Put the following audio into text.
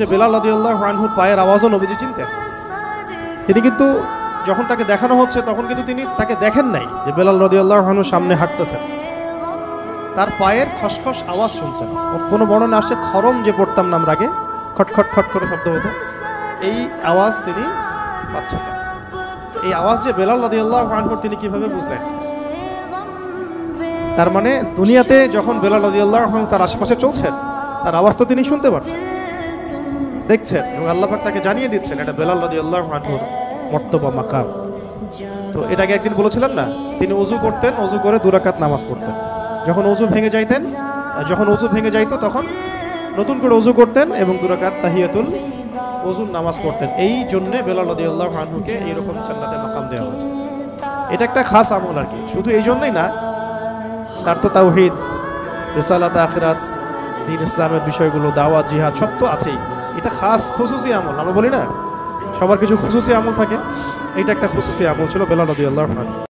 বেলাল রাদিয়াল্লাহু আনহুর পায়ের আওয়াজও নবীজি চিনতেন। তিনি কিন্তু যখন তাকে দেখানো হচ্ছে তখন কিন্তু তিনি তাকে দেখেন নাই যে বেলাল রাদিয়াল্লাহু আনহু সামনে হাঁটতেছেন, তার পায়ের খসখস আওয়াজ শুনছেন। কোনো বর্ণনা আসে খরম যে পড়তাম না আমরা আগে, খটখট খট করে শব্দ হতো, এই আওয়াজ তিনি পাচ্ছেন না। এই আওয়াজ যে বেলাল রাদিয়াল্লাহু আনহুর তিনি কিভাবে বুঝলেন? তার মানে দুনিয়াতে যখন বেলাল রাদিয়াল্লাহু আনহু তার আশেপাশে চলছেন, তার আওয়াজ তো তিনি শুনতে পারছেন, দেখছেন, এবং আল্লাহ পাক তাকে জানিয়ে দিচ্ছেন এটা বেলাল রাদিয়াল্লাহু আনহুর মর্তবা মাকাম। তো এটাকে একদিন বলেছিলাম না, তিনি ওযু করতেন, ওযু করে 2 রাকাত নামাজ পড়তেন। যখন ওযু ভেঙে যাইতো তখন নতুন করে ওযু করতেন এবং 2 রাকাত তাহিয়াতুল ওযুর নামাজ পড়তেন। এই জন্য বেলাল রাদিয়াল্লাহু আনহুকে এইরকম জান্নাতে মাকাম দেওয়া হয়েছে। এটা একটা খাস আমল আর কি, শুধু এই জন্যই না, তার তো তাওহীদ, রিসালাত, আখিরাত, দ্বীন ইসলামের বিষয়গুলো, দাওয়াত, জিহাদ সব তো আছেই। এটা খাস খুসুসি আমল, আমরা বলি না সবার কিছু খুসুসি আমল থাকে, এটা একটা খুসুসি আমল ছিল বেলাল রাদিয়াল্লাহু আনহু।